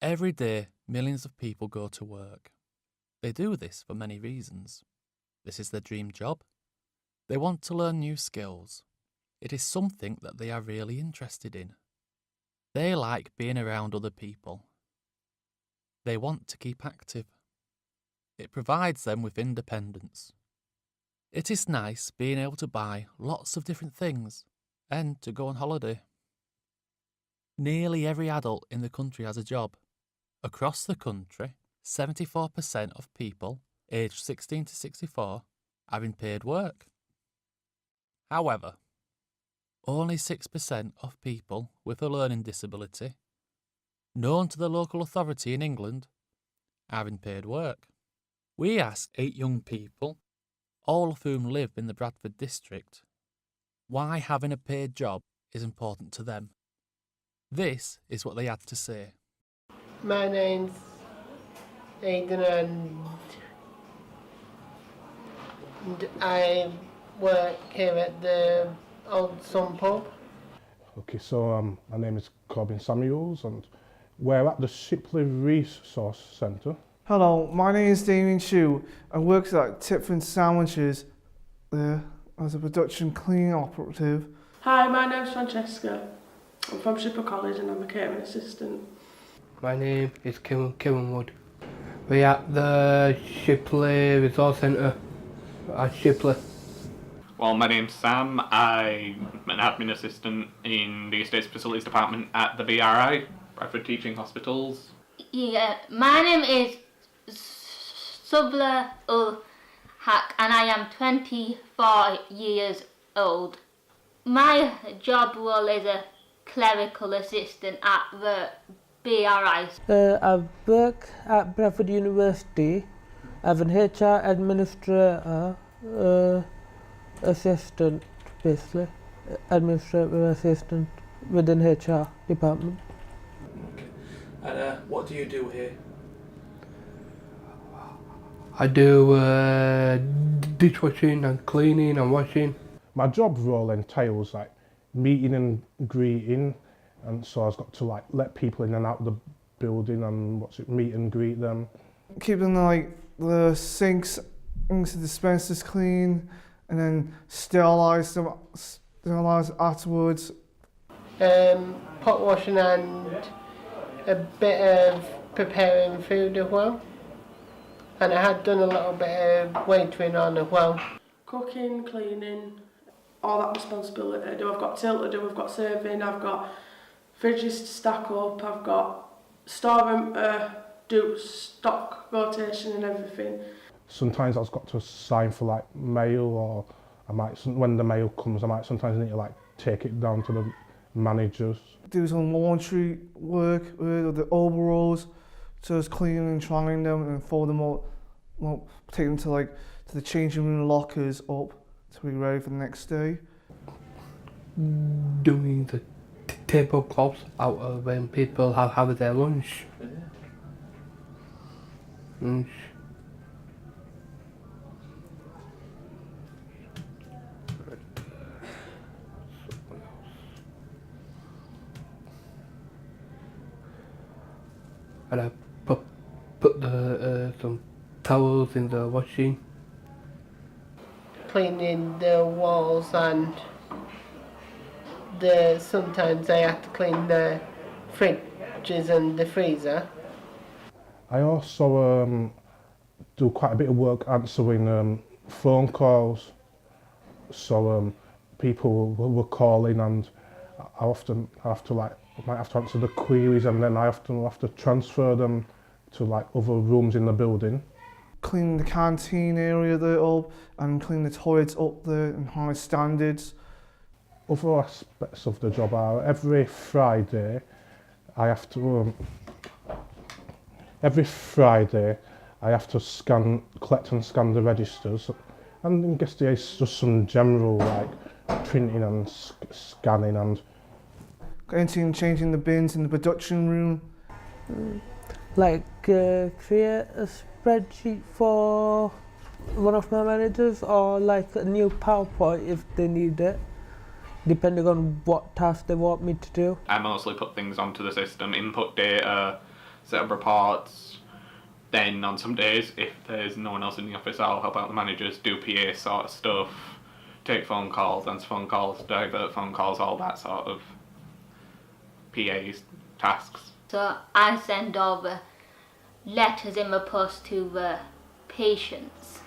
Every day, millions of people go to work. They do this for many reasons. This is their dream job. They want to learn new skills. It is something that they are really interested in. They like being around other people. They want to keep active. It provides them with independence. It is nice being able to buy lots of different things and to go on holiday. Nearly every adult in the country has a job. Across the country, 74% of people aged 16 to 64 are in paid work. However, only 6% of people with a learning disability, known to the local authority in England, are in paid work. We asked 8 young people, all of whom live in the Bradford District, why having a paid job is important to them. This is what they had to say. My name's Aidan and I work here at the Old Sun pub. Okay, so my name is Corbin Samuels and we're at the Shipley Resource Centre. Hello, my name is Damien Shue. I work at Tipton Sandwiches there as a production cleaning operative. Hi, my name's Francesca. I'm from Shipley College and I'm a catering assistant. My name is Kieran Wood. We're at the Shipley Resource Centre at Shipley. Well, my name's Sam. I'm an admin assistant in the Estates Facilities Department at the BRI, Bradford Teaching Hospitals. Yeah, my name is Subla Ul Haq and I am 24 years old. My job role is a clerical assistant at the BRI. I work at Bradford University as an HR administrator assistant, basically. Administrative assistant within HR department. Okay. And what do you do here? I do dishwashing and cleaning and washing. My job role entails like meeting and greeting, and so I've got to like let people in and out of the building and meet and greet them. Keeping like the sinks and the dispensers clean and then sterilise afterwards. Pot washing and a bit of preparing food as well. And I had done a little bit of waitering on as well. Cooking, cleaning, all that responsibility I do. I've got till to do, I've got serving, I've got fridges to stack up, I've got storeroom to do stock rotation and everything. Sometimes I've got to sign for like mail, or I might, when the mail comes, I might sometimes need to like take it down to the managers. Do some laundry work with the overalls, so just cleaning and trying them and fold them up, well, take them to the changing room lockers up to be ready for the next day. Doing the tablecloths out of when people have their lunch. Lunch. And I put the some towels in the washing. Cleaning the walls and sometimes I have to clean the fridges and the freezer. I also do quite a bit of work answering phone calls. So people will call in and I often have to might have to answer the queries, and then I often have to transfer them to like other rooms in the building. Clean the canteen area there up and clean the toilets up there in high standards. Other aspects of the job are every Friday I have to collect and scan the registers, and in guest days it's just some general like printing and scanning and emptying and changing the bins in the production room. Create a spreadsheet for one of my managers, or like a new PowerPoint if they need it, depending on what task they want me to do. I mostly put things onto the system, input data, set up reports. Then on some days, if there's no one else in the office, I'll help out the managers, do PA sort of stuff, take phone calls, answer phone calls, divert phone calls, all that sort of PA tasks. So I send over letters in the post to the patients.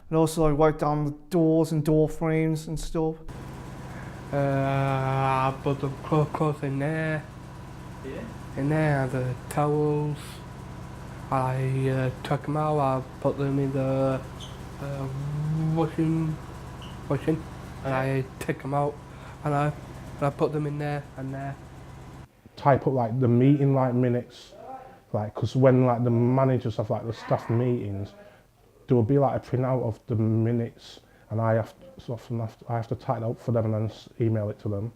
And also like write down the doors and door frames and stuff. I put the clothes in there. Yeah. In there, the towels. I tuck them out, I put them in the washing, and I take them out, and I put them in there and there. Type up like the meeting like minutes, like because when like the managers have like the staff meetings, there will be like a printout of the minutes, and I have to type it up for them and then email it to them.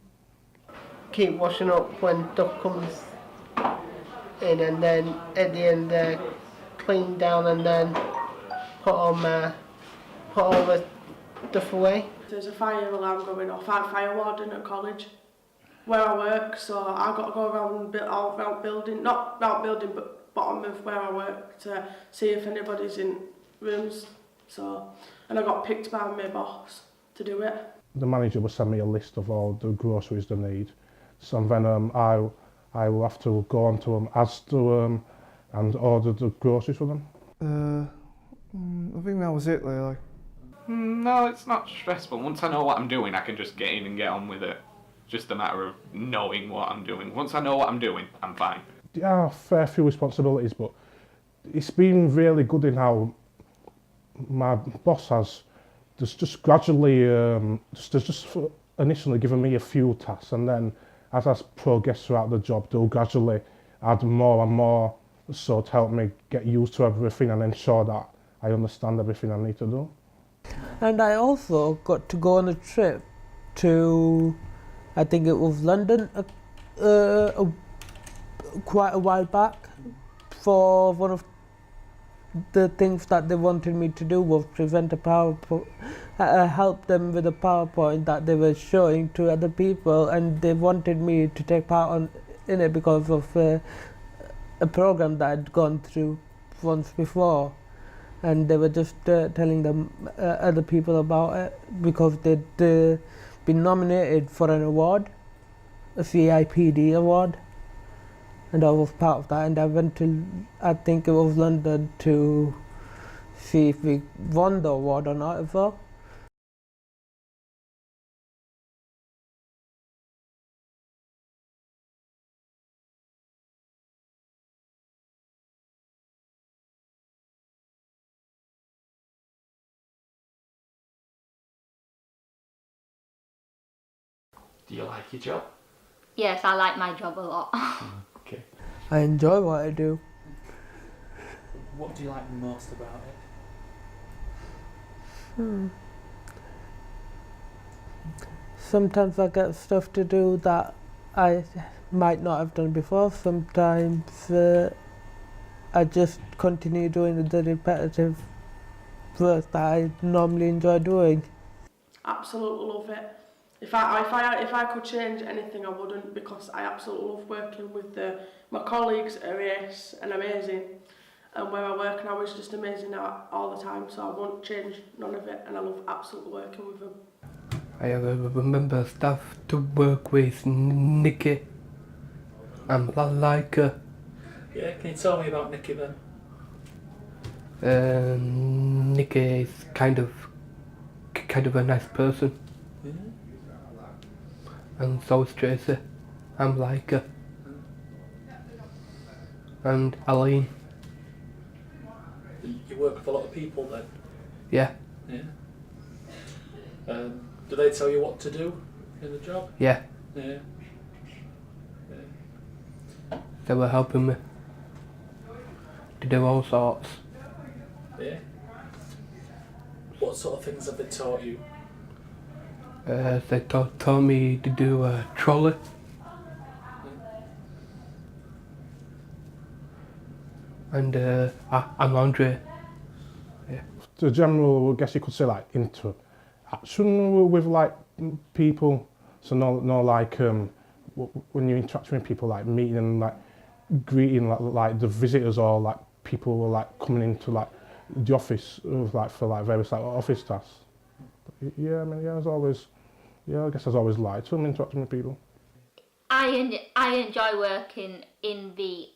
Keep washing up when stuff comes in, and then at the end clean down, and then put all the stuff away. There's a fire alarm going off. I'm fire warden at college where I work, so I've got to go around building, not round building but bottom of where I work to see if anybody's in rooms. So, and I got picked by my boss to do it. The manager will send me a list of all the groceries they need, so then I will have to go on to them, Asda, and order the groceries for them. I think that was it really. No, it's not stressful. Once I know what I'm doing, I can just get in and get on with it. Just a matter of knowing what I'm doing. Once I know what I'm doing, I'm fine. There are a fair few responsibilities, but it's been really good in how my boss has just gradually, just initially given me a few tasks, and then as I progress throughout the job, they'll gradually add more and more, so to help me get used to everything and ensure that I understand everything I need to do. And I also got to go on a trip to, I think it was London, quite a while back. For one of the things that they wanted me to do was present a PowerPoint, help them with a PowerPoint that they were showing to other people, and they wanted me to take part in it because of a program that I'd gone through once before. And they were just telling them other people about it because they'd been nominated for an award, a CIPD award, and I was part of that. And I went to, I think it was London, to see if we won the award or not as well. Do you like your job? Yes, I like my job a lot. Okay. I enjoy what I do. What do you like most about it? Sometimes I get stuff to do that I might not have done before. Sometimes I just continue doing the repetitive work that I normally enjoy doing. Absolutely love it. If I could change anything, I wouldn't, because I absolutely love working with my colleagues are ace and amazing, and where I work now is just amazing all the time, so I won't change none of it, and I love absolutely working with them. I remember staff to work with Nikki. I'm like her. Yeah, can you tell me about Nikki then? Nikki is kind of a nice person. Yeah. And so is Tracy. I'm like her. And Aline. You work with a lot of people then? Yeah. Yeah. Do they tell you what to do in the job? Yeah. Yeah. They were helping me to do all sorts. Yeah. What sort of things have they taught you? They taught me to do a trolley. And I'm laundry. Yeah. The general, I guess you could say, like interaction with like people. So no like when you interact with people, like meeting and like greeting like the visitors or like people were like coming into like the office like for like various like office tasks. Yeah, I mean, yeah, I guess I was always like to interacting with people. I enjoy working in the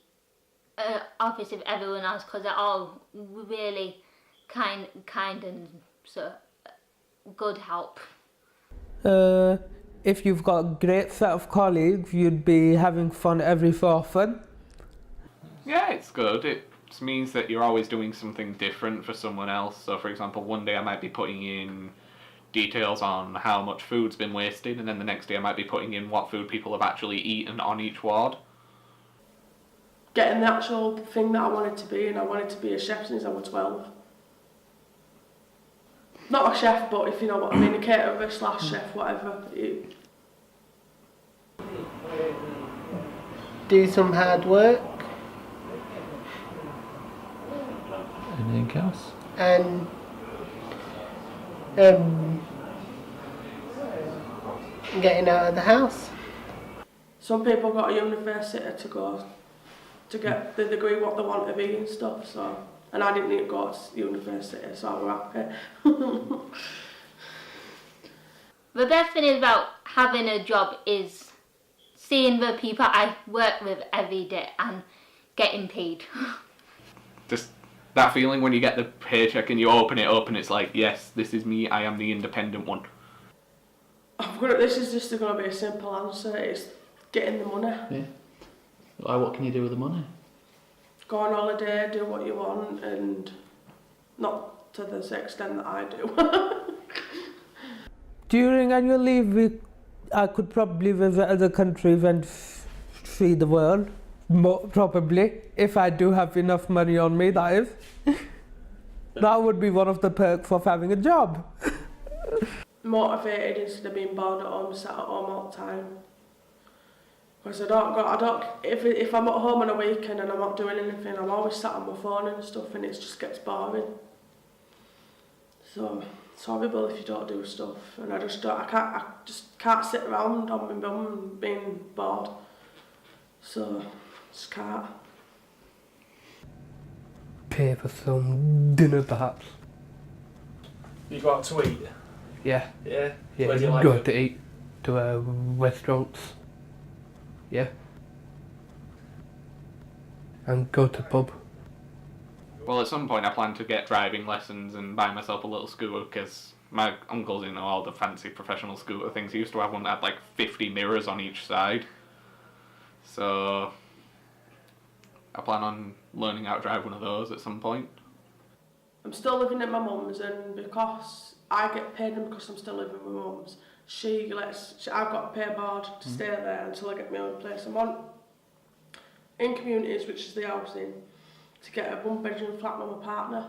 office of everyone else because they're all really kind and so good help. If you've got a great set of colleagues, you'd be having fun every so often. Yeah, it's good. It means that you're always doing something different for someone else. So, for example, one day I might be putting in details on how much food's been wasted, and then the next day I might be putting in what food people have actually eaten on each ward. Getting the actual thing that I wanted to be, and I wanted to be a chef since I was 12. Not a chef, but if you know what I mean, a caterer / chef, whatever. Do some hard work. Anything else? And getting out of the house. Some people got a university to go to get the degree what they want to be and stuff, so, and I didn't need to go to university, so I'm happy. The best thing about having a job is seeing the people I work with every day and getting paid. Just that feeling when you get the paycheck and you open it up and it's like, yes, this is me, I am the independent one. This is just going to be a simple answer, it's getting the money. Yeah. Like, what can you do with the money? Go on holiday, do what you want, and not to this extent that I do. During annual leave, I could probably visit other countries and see the world. Probably, if I do have enough money on me, that is. That would be one of the perks of having a job. Motivated instead of being bored at home, sat at home all the time. Because if I'm at home on a weekend and I'm not doing anything, I'm always sat on my phone and stuff, and it just gets boring. So it's horrible if you don't do stuff, and I just can't sit around on my bum being bored. So just can't. Pay for some dinner, perhaps. You go out to eat? Yeah. Yeah? Yeah, Where do you like go it? to eat to restaurants. Yeah. And go to pub. Well, at some point I plan to get driving lessons and buy myself a little scooter, because my uncle's into all the fancy professional scooter things. He used to have one that had like 50 mirrors on each side. So I plan on learning how to drive one of those at some point. I'm still living at my mum's, and because I get paid and because I'm still living with my mum's, I've got to pay a board to stay there until I get my own place. I'm on in communities, which is the housing, to get a 1-bedroom flat with my partner.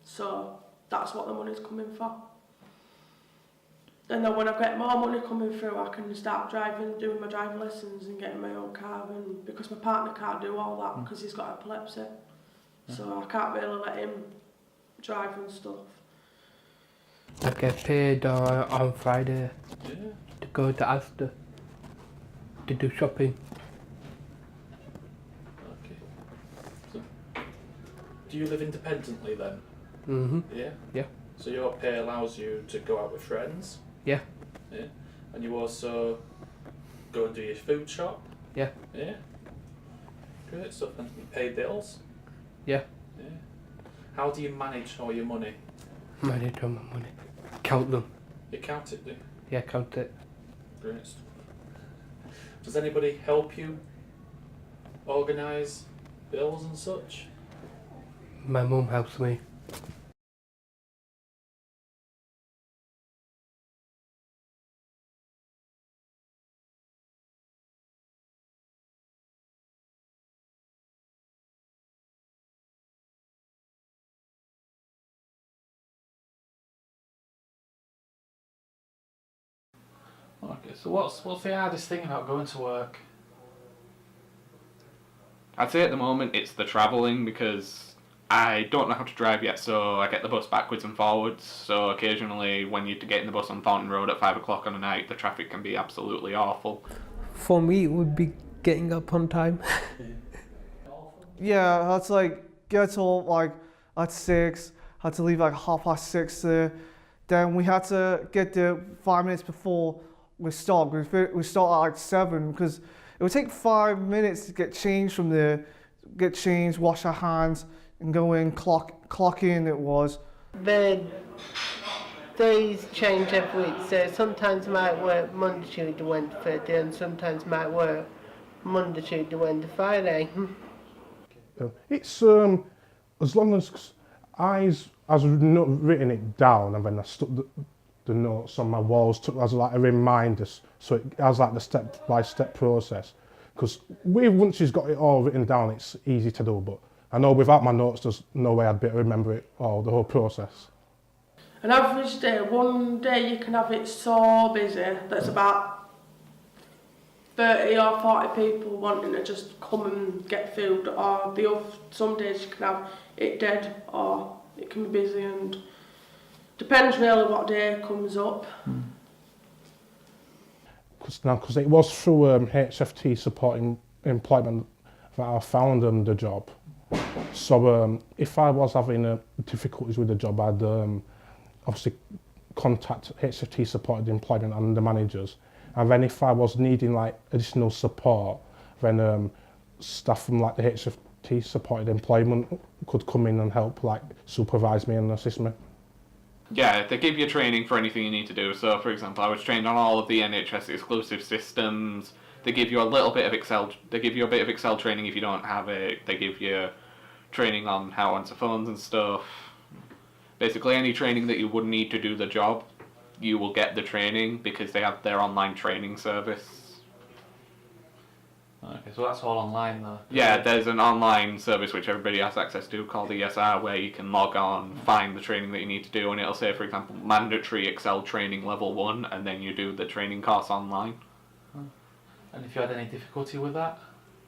So that's what the money's coming for. And then when I get more money coming through, I can start driving, doing my driving lessons and getting my own car, and because my partner can't do all that because he's got epilepsy. So I can't really let him drive and stuff. I get paid on Friday Yeah. to go to Asda to do shopping. Okay. So, do you live independently then? Mhm. Yeah? Yeah. So your pay allows you to go out with friends? Yeah. Yeah. And you also go and do your food shop? Yeah. Yeah. Great stuff. And you pay bills? Yeah. Yeah. How do you manage all your money? Manage all my money. Count them. You count it, do you? Yeah, count it. Great stuff. Does anybody help you organise bills and such? My mum helps me. Okay, so what's the hardest thing about going to work? I'd say at the moment it's the travelling, because I don't know how to drive yet, so I get the bus backwards and forwards. So occasionally when you get in the bus on Thornton Road at 5 o'clock on a night, the traffic can be absolutely awful. For me, it would be getting up on time. Yeah, I had to like get up like at 6, had to leave like 6:30 there. Then we had to get there 5 minutes before we start. We start at like 7 because it would take 5 minutes to get changed from there, get changed, wash our hands, and go in, clock in it was. The days change every week, so sometimes I might work Monday, Tuesday, Wednesday, Thursday, and sometimes I might work Monday, Tuesday, Wednesday, Friday. It's as long as I've written it down and then I stuck the notes on my walls as like a reminder, so it has like the step-by-step process. Because once you've got it all written down, it's easy to do. But I know without my notes, there's no way I'd be able to remember it all, the whole process. An average day, one day you can have it so busy that's about 30 or 40 people wanting to just come and get food, or some days you can have it dead, or it can be busy, and depends really what day comes up. Because it was through HFT supporting employment that I found the job. So if I was having difficulties with the job, I'd obviously contact HFT supported employment and the managers. And then if I was needing like additional support, then staff from like the HFT supported employment could come in and help like supervise me and assist me. Yeah, they give you training for anything you need to do. So, for example, I was trained on all of the NHS exclusive systems. They give you a little bit of Excel. They give you a bit of Excel training if you don't have it. They give you training on how to answer phones and stuff. Basically, any training that you would need to do the job, you will get the training because they have their online training service. Okay, so that's all online though? Yeah, there's an online service which everybody has access to called ESR, where you can log on, find the training that you need to do, and it'll say, for example, mandatory Excel training level 1, and then you do the training course online. And if you had any difficulty with that,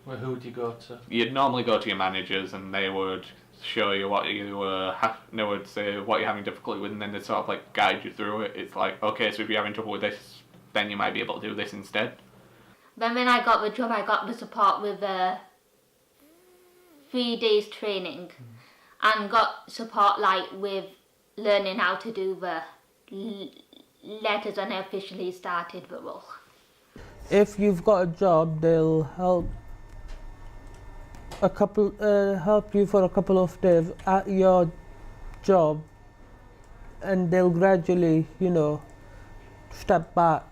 who would you go to? You'd normally go to your managers, and they would show you what you they would say what you're having difficulty with, and then they'd sort of like guide you through it. It's like, okay, so if you're having trouble with this, then you might be able to do this instead. Then when I got the job, I got the support with 3 days training and got support like with learning how to do the letters when I officially started the role. If you've got a job, they'll help you for a couple of days at your job, and they'll gradually, step back.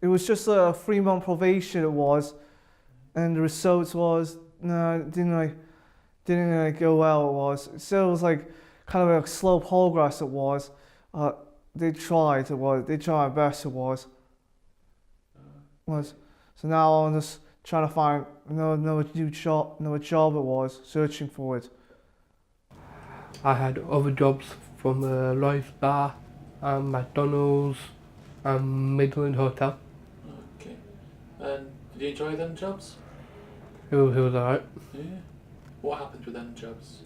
It was just a 3-month probation it was, and the results was, no, didn't go well it was. So it was like kind of a slow progress it was. They tried their best it was. So now I'm just trying to find another job it was, searching for it. I had other jobs from Lloyd's Bar and McDonald's and Midland Hotel. Okay. And did you enjoy them jobs? It was alright. Yeah. What happened with them jobs?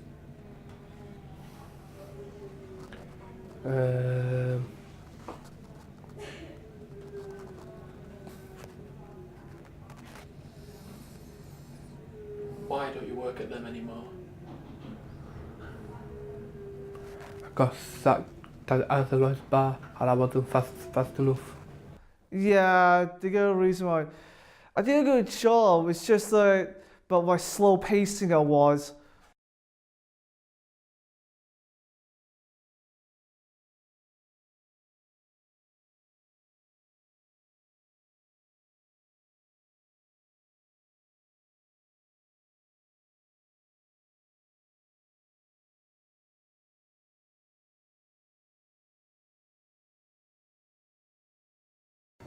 Why don't you work at them anymore? I got sacked at the Lloyd's Bar and I wasn't fast enough. Yeah, the good reason why. I did a good job, it's just like, but my slow pacing it was.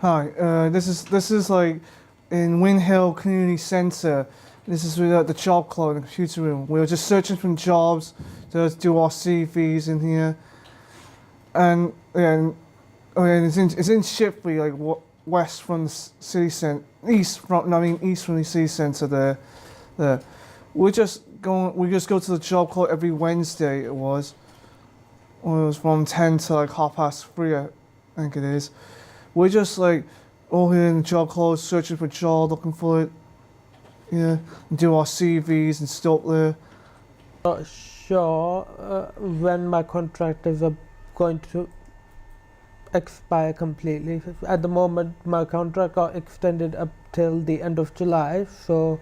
Hi, this is like in Win Hill Community Centre. This is without the job club in the computer room. We were just searching for jobs to do our CVs in here, and it's in Shipley, like west from the city centre, east from the city centre there. We just go to the job club every Wednesday. It was from 10 to like 3:30, I think it is. We're just like all here in the job clothes, searching for a job, looking for it. yeah, and do our CVs and stuff there. Not sure when my contract is going to expire completely. At the moment, my contract got extended up till the end of July, so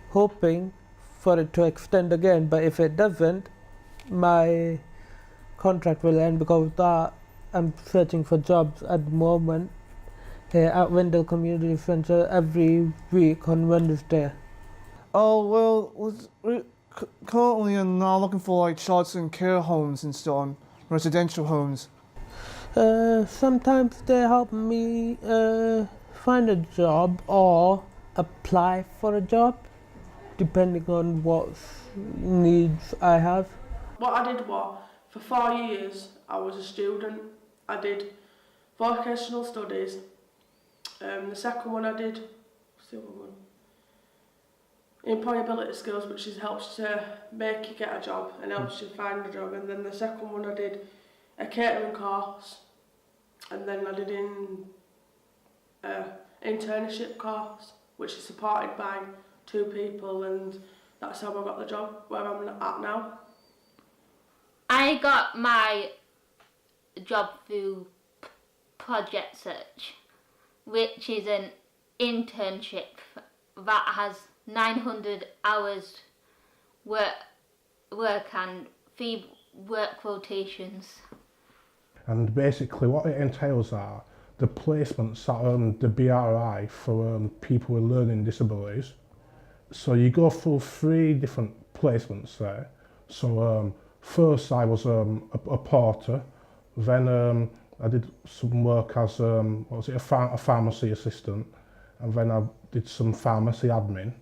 hoping for it to extend again. But if it doesn't, my contract will end. Because of that, I'm searching for jobs at the moment here at Wendell Community Centre every week on Wednesday. Oh, well, currently I'm now looking for like shots in care homes and so on, residential homes. Sometimes they help me find a job or apply for a job, depending on what needs I have. What I did was, for 4 years, I was a student. I did vocational studies. The second one I did, what's the other one? Employability skills, which helps to make you get a job and helps you find a job. And then the second one I did a catering course, and then I did internship course, which is supported by 2 people, and that's how I got the job where I'm at now. I got my job through Project Search, which is an internship that has 900 hours work and 3 work rotations. And basically what it entails are the placements at the BRI for people with learning disabilities. So you go through 3 different placements there. So first I was a porter, then I did some work as a pharmacy assistant, and then I did some pharmacy admin.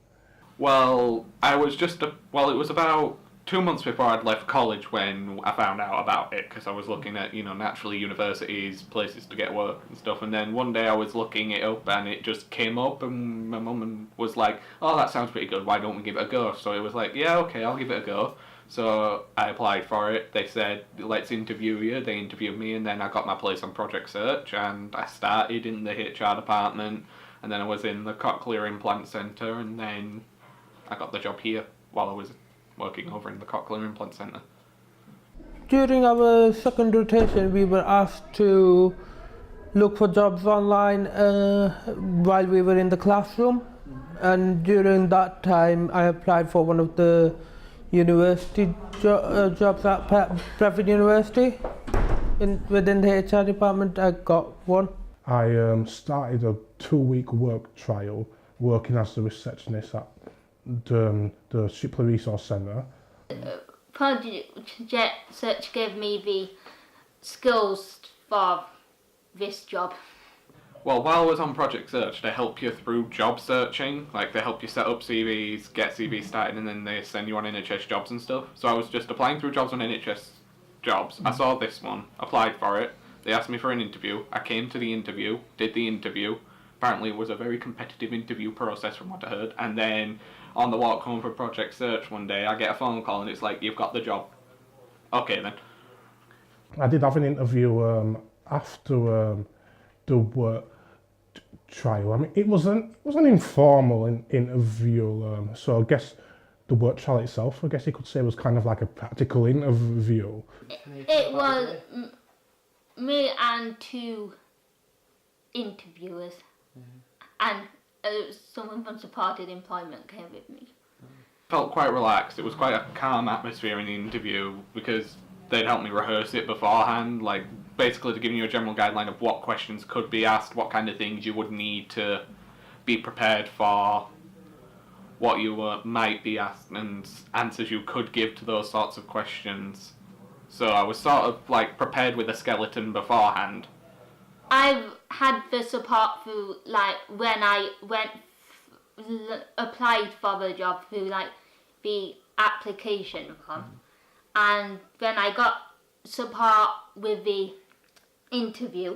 Well, it was about 2 months before I'd left college when I found out about it, because I was looking at, naturally universities, places to get work and stuff, and then one day I was looking it up and it just came up, and my mum was like, oh, that sounds pretty good, why don't we give it a go? So it was like, yeah, okay, I'll give it a go. So I applied for it, they said, let's interview you, they interviewed me, and then I got my place on Project Search, and I started in the HR department, and then I was in the Cochlear Implant Centre, and then I got the job here while I was working over in the Cochlear Implant Centre. During our second rotation, we were asked to look for jobs online while we were in the classroom, and during that time I applied for one of the university jobs at Bradford University. Within the HR department, I got one. I started a 2-week work trial working as the receptionist at the Shipley Resource Centre. Project Search gave me the skills for this job. Well, while I was on Project Search, they help you through job searching. Like, they help you set up CVs, get CVs started, and then they send you on NHS jobs and stuff. So I was just applying through jobs on NHS jobs. I saw this one, applied for it. They asked me for an interview. I came to the interview, did the interview. Apparently it was a very competitive interview process from what I heard. And then on the walk home from Project Search one day, I get a phone call and it's like, you've got the job. Okay then. I did have an interview after the work trial. I mean, it was an informal interview, so I guess the work trial itself, I guess you could say, was kind of like a practical interview. It was me and 2 interviewers, and someone from supported employment came with me. Felt quite relaxed. It was quite a calm atmosphere in the interview because they'd help me rehearse it beforehand, like basically to give you a general guideline of what questions could be asked, what kind of things you would need to be prepared for, what you might be asked, and answers you could give to those sorts of questions. So I was sort of like prepared with a skeleton beforehand. I've had the support through, like, when I applied for the job through, like, the application form, and then I got support with the interview.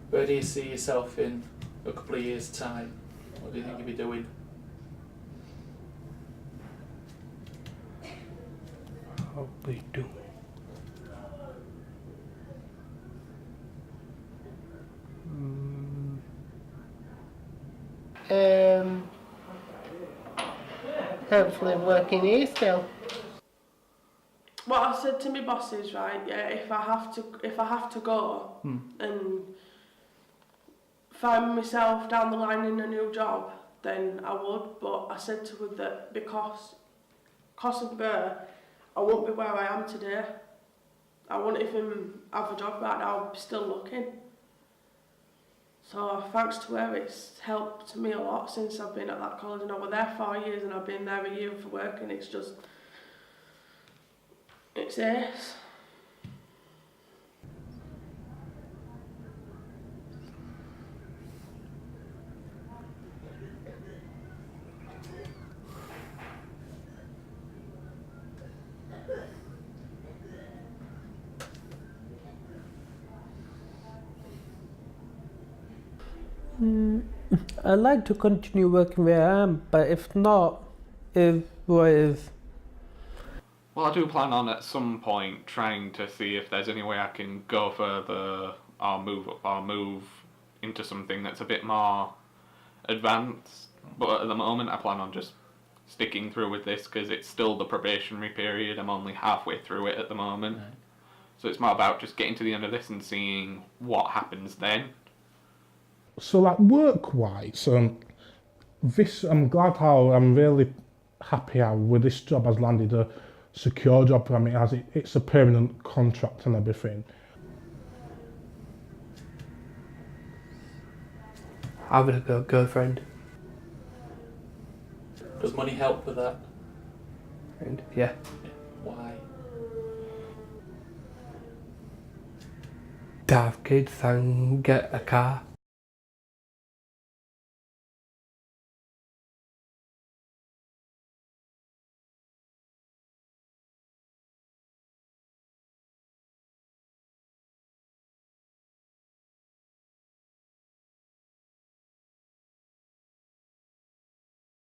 Where do you see yourself in a couple of years' time, what do you think you'll be doing? I'll be doing. Hopefully working here still. What I said to my bosses, right, yeah, if I have to go and find myself down the line in a new job, then I would. But I said to them that because of Burr, I won't be where I am today. I wouldn't even have a job right now, I'm still looking. So thanks to her, it's helped me a lot since I've been at that college, and I was there 4 years and I've been there a year for work, and it's ace. I'd like to continue working where I am, but if not, what if? Well, I do plan on at some point trying to see if there's any way I can go further or move into something that's a bit more advanced. But at the moment, I plan on just sticking through with this because it's still the probationary period. I'm only halfway through it at the moment. Right. So it's more about just getting to the end of this and seeing what happens then. So like work-wise, I'm glad how I'm really happy how with this job has landed a secure job for me, as it's a permanent contract and everything. Having a girlfriend. Does money help with that? And yeah. Why? To have kids and get a car.